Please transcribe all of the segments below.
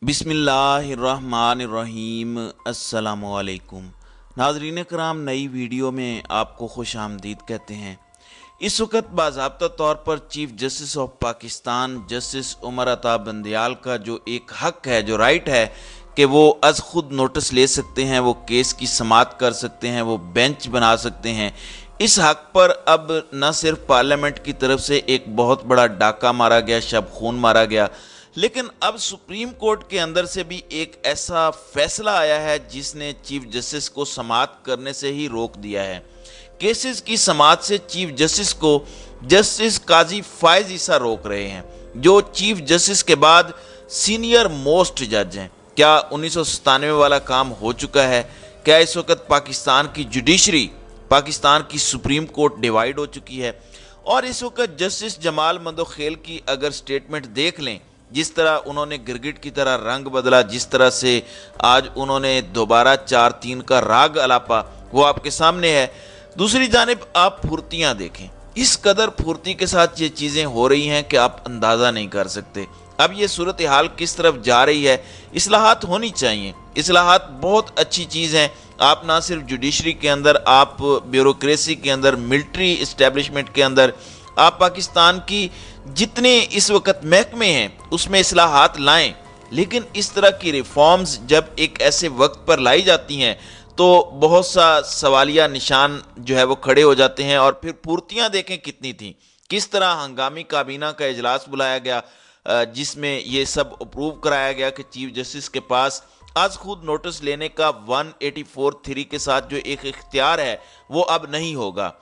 बिस्मिल्लाहिर्रहमानिर्रहीम। अस्सलामुअलैकुम नाज़रीन कराम, नई वीडियो में आपको खुश आमदीद कहते हैं। इस वक्त बाज़ाब्ता तौर पर chief justice of Pakistan justice Umar Ata Bandial का जो एक हक है, जो राइट है कि वो अज खुद नोटिस ले सकते हैं, वो केस की समाअत कर सकते हैं, वो बेंच बना सकते हैं। इस हक पर अब न सिर्फ पार्लियामेंट की तरफ से एक बहुत बड़ा डाका मारा गया, शब खून मारा गया, लेकिन अब सुप्रीम कोर्ट के अंदर से भी एक ऐसा फैसला आया है जिसने चीफ जस्टिस को समाअत करने से ही रोक दिया है। केसेस की समाअत से चीफ जस्टिस को जस्टिस काजी फायज ईसा रोक रहे हैं, जो चीफ जस्टिस के बाद सीनियर मोस्ट जज हैं। क्या 1997 वाला काम हो चुका है? क्या इस वक्त पाकिस्तान की जुडिशरी, पाकिस्तान की सुप्रीम कोर्ट डिवाइड हो चुकी है? और इस वक्त जस्टिस जमाल मंदोखेल की अगर स्टेटमेंट देख लें, जिस तरह उन्होंने गिरगिट की तरह रंग बदला, जिस तरह से आज उन्होंने दोबारा 4-3 का राग अलापा, वो आपके सामने है। दूसरी जानिब आप फुर्तियाँ देखें, इस कदर फुर्ती के साथ ये चीज़ें हो रही हैं कि आप अंदाज़ा नहीं कर सकते। अब ये सूरत हाल किस तरफ जा रही है। इस्लाहात होनी चाहिए, इस्लाहात बहुत अच्छी चीज़ हैं। आप ना सिर्फ जुडिशरी के अंदर, आप ब्यूरोक्रेसी के अंदर, मिलिट्री इस्टेब्लिशमेंट के अंदर, आप पाकिस्तान की जितने इस वक्त महकमे हैं उसमें इस्लाहात लाएं, लेकिन इस तरह की रिफॉर्म्स जब एक ऐसे वक्त पर लाई जाती हैं तो बहुत सा सवालिया निशान जो है वो खड़े हो जाते हैं। और फिर फुर्तियाँ देखें कितनी थी, किस तरह हंगामी काबीना का इजलास बुलाया गया, जिसमें ये सब अप्रूव कराया गया कि चीफ जस्टिस के पास आज खुद नोटिस लेने का 184(3) के साथ जो एक इख्तियार है वो अब नहीं होगा।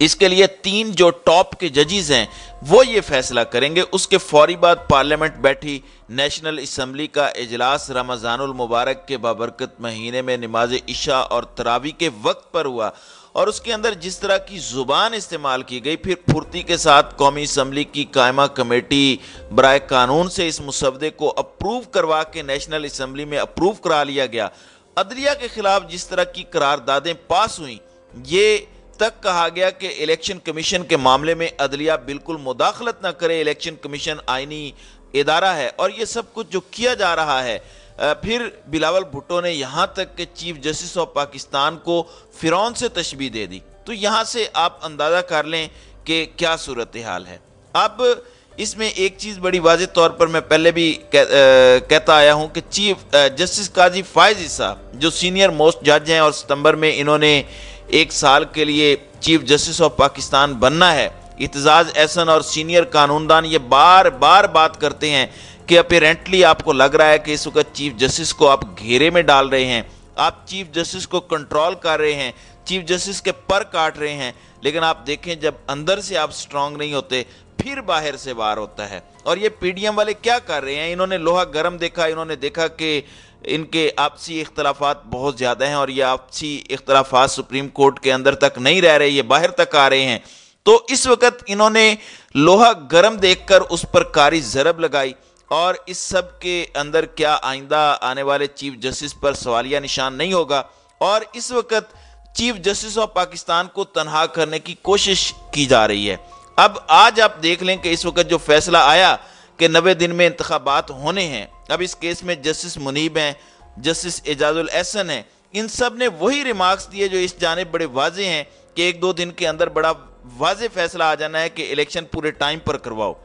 इसके लिए 3 जो टॉप के जजेस हैं वो ये फैसला करेंगे। उसके फौरी बाद पार्लियामेंट बैठी, नेशनल असम्बली का इजलास रमज़ानुल मुबारक के बाबरकत महीने में नमाज इशा और तरावी के वक्त पर हुआ, और उसके अंदर जिस तरह की ज़ुबान इस्तेमाल की गई, फिर फुर्ती के साथ कौमी असम्बली की कायमा कमेटी बराए कानून से इस मुसवदे को अप्रूव करवा के नेशनल असम्बली में अप्रूव करा लिया गया। अदलिया के खिलाफ जिस तरह की करारदादें पास हुई, ये तक कहा गया कि इलेक्शन कमीशन के मामले में अदलिया बिल्कुल मुदाखलत न करे, इलेक्शन कमीशन आईनी इदारा है, और ये सब कुछ जो किया जा रहा है। फिर बिलावल भुट्टो ने यहाँ तक कि चीफ जस्टिस ऑफ पाकिस्तान को फिरौन से तशबीह दे दी। तो यहाँ से आप अंदाज़ा कर लें कि क्या सूरत हाल है। अब इसमें एक चीज़ बड़ी वाज़ेह तौर पर मैं पहले भी कहता आया हूँ कि चीफ जस्टिस काजी फायज ईसा जो सीनियर मोस्ट जज हैं और सितंबर में इन्होंने 1 साल के लिए चीफ जस्टिस ऑफ पाकिस्तान बनना है, इत्जाज एहसन और सीनियर कानूनदान ये बार बार बात करते हैं कि अपेरेंटली आपको लग रहा है कि इस वक्त चीफ जस्टिस को आप घेरे में डाल रहे हैं, आप चीफ जस्टिस को कंट्रोल कर रहे हैं, चीफ जस्टिस के पर काट रहे हैं। लेकिन आप देखें, जब अंदर से आप स्ट्रांग नहीं होते फिर बाहर से वार होता है। और ये पीडीएम वाले क्या कर रहे हैं, इन्होंने लोहा गर्म देखा, इन्होंने देखा कि इनके आपसी इख्तलाफात बहुत ज़्यादा हैं और ये आपसी इख्तलाफात सुप्रीम कोर्ट के अंदर तक नहीं रह रहे, ये बाहर तक आ रहे हैं। तो इस वक्त इन्होंने लोहा गर्म देखकर उस पर कारी ज़रब लगाई, और इस सब के अंदर क्या आइंदा आने वाले चीफ जस्टिस पर सवालिया निशान नहीं होगा। और इस वक्त चीफ जस्टिस ऑफ पाकिस्तान को तनहा करने की कोशिश की जा रही है। अब आज आप देख लें कि इस वक्त जो फैसला आया कि 90 दिन में इंतखाबात होने हैं। अब इस केस में जस्टिस मुनीब हैं, जस्टिस एजाजुल एहसन हैं, इन सब ने वही रिमार्क्स दिए जो इस जानिब बड़े वाजे हैं कि 1-2 दिन के अंदर बड़ा वाजे फैसला आ जाना है कि इलेक्शन पूरे टाइम पर करवाओ।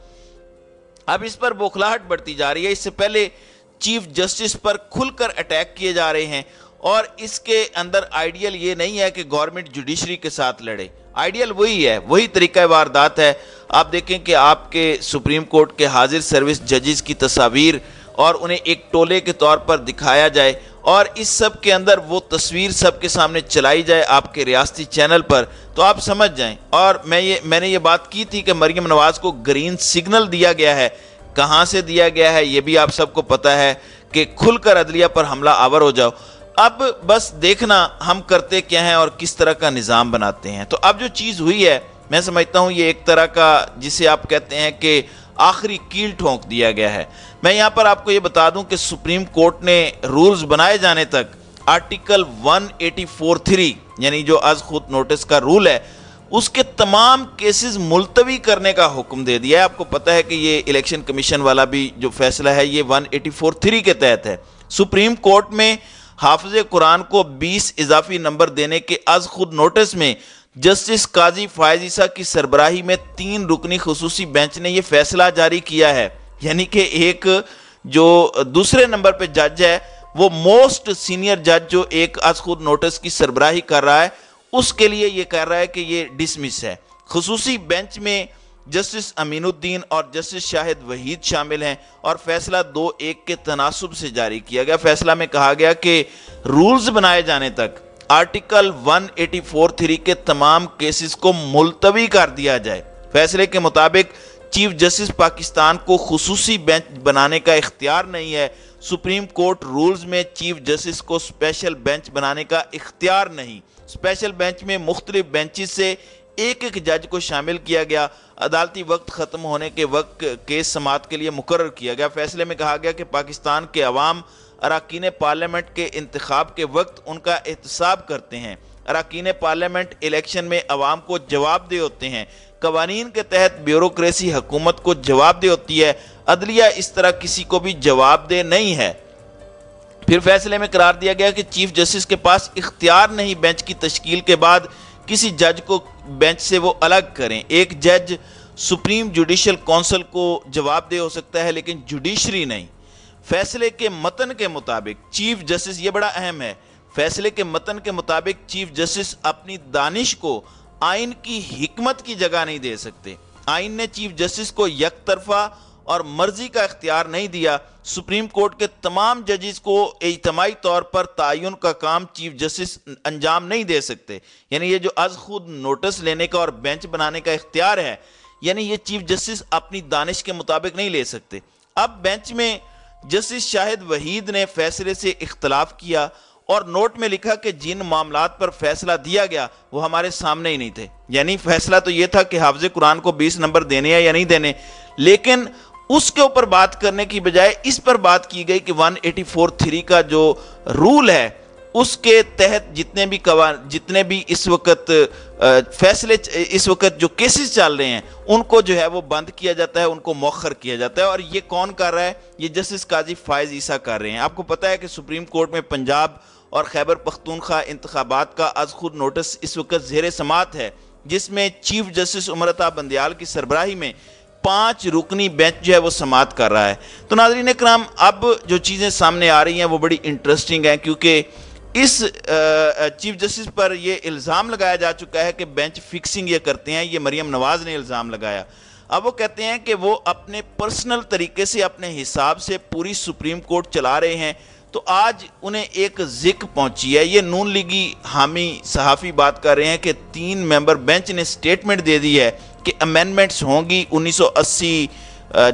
अब इस पर बौखलाहट बढ़ती जा रही है। इससे पहले चीफ जस्टिस पर खुलकर अटैक किए जा रहे हैं, और इसके अंदर आइडियल ये नहीं है कि गवर्नमेंट जुडिशरी के साथ लड़े। आइडियल वही है, वही तरीका वारदात है। आप देखें कि आपके सुप्रीम कोर्ट के हाजिर सर्विस जजेस की तस्वीर और उन्हें एक टोले के तौर पर दिखाया जाए, और इस सब के अंदर वो तस्वीर सबके सामने चलाई जाए आपके रियासती चैनल पर, तो आप समझ जाएं। और मैंने ये बात की थी कि मरीम नवाज को ग्रीन सिग्नल दिया गया है। कहाँ से दिया गया है ये भी आप सबको पता है कि खुलकर अदलिया पर हमला आवर हो जाओ। अब बस देखना हम करते क्या हैं और किस तरह का निज़ाम बनाते हैं। तो अब जो चीज़ हुई है, मैं समझता हूँ ये एक तरह का, जिसे आप कहते हैं कि आखिरी कील ठोंक दिया गया है। मैं यहाँ पर आपको ये बता दूं कि सुप्रीम कोर्ट ने रूल्स बनाए जाने तक आर्टिकल 184(3) यानी जो आज खुद नोटिस का रूल है اس کے تمام کیسز ملتوی کرنے کا حکم دے دیا ہے۔ آپ کو پتہ ہے کہ یہ الیکشن کمیشن والا بھی جو فیصلہ ہے یہ 184(3) کے تحت ہے۔ سپریم کورٹ میں حافظ قرآن کو 20 اضافی نمبر دینے کے از خود نوٹس میں جسٹس قاضی فائز عیسیٰ کی سربراہی میں 3 رکنی خصوصی بینچ نے یہ فیصلہ جاری کیا ہے، یعنی کہ ایک جو دوسرے نمبر پہ جج ہے وہ موسٹ سینئر جج جو ایک از خود نوٹس کی سربراہی کر رہا ہے، اس کے لیے یہ کہہ رہا ہے کہ یہ ڈسمس ہے۔ خصوصی بینچ میں جسٹس امین الدین اور جسٹس شاہد وحید شامل ہیں اور فیصلہ 2-1 کے تناسب سے جاری کیا گیا۔ فیصلہ میں کہا گیا کہ رولز بنائے جانے تک آرٹیکل 184(3) کے تمام کیسز کو ملتوی کر دیا جائے۔ فیصلے کے مطابق چیف جسٹس پاکستان کو خصوصی بینچ بنانے کا اختیار نہیں ہے۔ سپریم کورٹ رولز میں چیف جسٹس کو اسپیشل بینچ بنانے کا اختیار نہیں۔ اسپیشل بینچ میں مختلف بینچز سے ایک جج کو شامل کیا گیا۔ عدالتی وقت ختم ہونے کے وقت کیس سماعت کے لیے مقرر کیا گیا۔ فیصلے میں کہا گیا کہ پاکستان کے عوام اراکین پارلیمنٹ کے انتخاب کے وقت ان کا احتساب کرتے ہیں۔ اراکین پارلیمنٹ الیکشن میں عوام کو جواب دہ ہوتے ہیں۔ قوانین کے تحت بیوروکریسی حکومت کو جواب دہ ہوتی ہے، عدلیہ اس طرح کسی کو بھی جواب دہ نہیں ہے۔ پھر فیصلے میں قرار دیا گیا کہ چیف جسٹس کے پاس اختیار نہیں بینچ کی تشکیل کے بعد کسی جج کو بینچ سے وہ الگ کریں۔ ایک جج سپریم جوڈیشل کونسل کو جواب دہ ہو سکتا ہے لیکن جوڈیشری نہیں۔ فیصلے کے متن کے مطابق چیف جسٹس، یہ بڑا اہم ہے، فیصلے کے متن کے مطابق چیف جسٹس اپنی دانش کو آئین کی حکمت کی جگہ نہیں دے سکتے۔ آئین نے چیف جسٹس کو یک طرفہ اور مرضی کا اختیار نہیں دیا۔ سپریم کورٹ کے تمام ججز کو اجتماعی طور پر تعین کا کام چیف جسٹس انجام نہیں دے سکتے، یعنی یہ جو از خود نوٹس لینے کا اور بینچ بنانے کا اختیار ہے، یعنی یہ چیف جسٹس اپنی دانش کے مطابق نہیں لے سکتے۔ اب بینچ میں جسٹس شاہد وحید نے فیصلے سے اختلاف کیا اور نوٹ میں لکھا کہ جن معاملات پر فیصلہ دیا گیا وہ ہمارے سامنے ہی نہیں تھے، یعنی فیصلہ تو یہ تھا کہ حافظ قرآن کو 20 نمبر دینے ہیں یا نہیں دینے، لیکن اس کے اوپر بات کرنے کی بجائے اس پر بات کی گئی کہ 184(3) کا جو رول ہے اس کے تحت جتنے بھی اس وقت فیصلے اس وقت جو کیسز چل رہے ہیں ان کو جو ہے وہ بند کیا جاتا ہے، ان کو مؤخر کیا جاتا ہے۔ اور یہ کون کر رہا ہے؟ یہ جسٹس قاضی فائز عیسیٰ کر رہے ہیں۔ آپ کو پتہ ہے کہ سپریم کورٹ میں پنجاب اور خیبر پختونخوا انتخابات کا از خود نوٹس اس وقت زیر سماعت ہے، جس میں چیف جسٹس عمر عطا بندیال کی سربراہی میں 5 رکنی بینچ جو ہے وہ سماعت کر رہا ہے۔ تو ناظرین کرام، اب جو چیزیں سامنے آ رہی ہیں وہ بڑی انٹرسٹنگ ہیں، کیونکہ اس چیف جسٹس پر یہ الزام لگایا جا چکا ہے کہ بینچ فکسنگ یہ کرتے ہیں، یہ مریم نواز نے الزام لگایا۔ اب وہ کہتے ہیں کہ وہ اپنے پرسنل طریقے سے اپنے حساب سے پوری سپریم کورٹ چلا رہے ہیں، تو آج انہیں ایک ذک پہنچی ہے۔ یہ نون لیگی حامی صحافی بات کر رہے ہیں کہ 3 ممبر بینچ نے سٹیٹمنٹ دے دی ہے کہ امینڈمنٹس ہوں گی 1980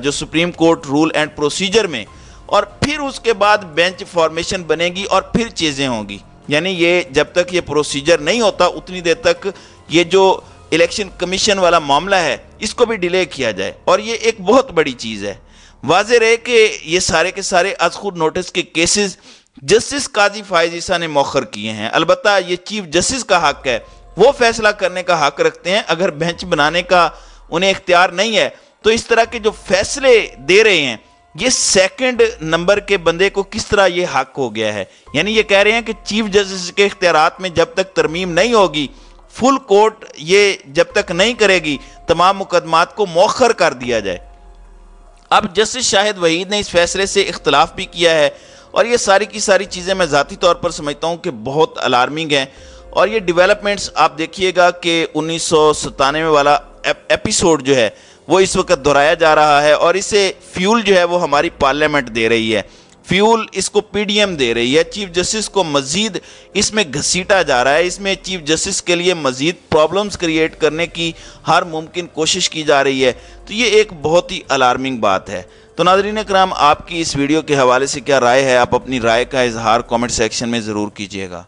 جو supreme court rule and procedure میں، اور پھر اس کے بعد بینچ فارمیشن بنے گی اور پھر چیزیں ہوں گی، یعنی یہ جب تک یہ پروسیجر نہیں ہوتا اتنی دیر تک یہ جو الیکشن کمیشن والا معاملہ ہے اس کو بھی ڈیلے کیا جائے، اور یہ ایک بہت بڑی چیز ہے۔ واضح رہے کہ یہ سارے کے سارے از خود نوٹس کے کیسز جسٹس قاضی فائز عیسیٰ نے مؤخر کیے ہیں۔ البتہ یہ چیف جسٹس کا حق ہے، وہ فیصلہ کرنے کا حق رکھتے ہیں۔ اگر بینچ بنانے کا انہیں اختیار نہیں ہے تو اس طرح کے جو فیصلے دے رہے ہیں یہ سیکنڈ نمبر کے بندے کو کس طرح یہ حق ہو گیا ہے؟ یعنی یہ کہہ رہے ہیں کہ چیف جسٹس کے اختیارات میں جب تک ترمیم نہیں ہوگی، فل کورٹ یہ جب تک نہیں کرے گی، تمام مقدمات کو مؤخر کر دیا جائے۔ اب جسٹس شاہد وحید نے اس فیصلے سے اختلاف بھی کیا ہے، اور یہ ساری کی ساری چیزیں میں ذاتی طور پر سمجھتا ہوں کہ بہت الارمنگ ہیں، اور یہ ڈیولپمنٹس آپ دیکھیے گا کہ 1997 والا ایپیسوڈ جو ہے وہ اس وقت دہرایا جا رہا ہے، اور اسے فیول جو ہے وہ ہماری پارلیمنٹ دے رہی ہے، فیول اس کو پی ڈی ایم دے رہی ہے۔ چیف جسٹس کو مزید اس میں گھسیٹا جا رہا ہے، اس میں چیف جسٹس کے لیے مزید پرابلمز کریٹ کرنے کی ہر ممکن کوشش کی جا رہی ہے، تو یہ ایک بہت ہی الارمنگ بات ہے۔ تو ناظرین کرام، آپ کی اس ویڈیو کے حوالے سے کیا رائے ہے؟ آپ اپنی رائے کا اظہار کامنٹ سیکشن میں ضرور کیجیے گا۔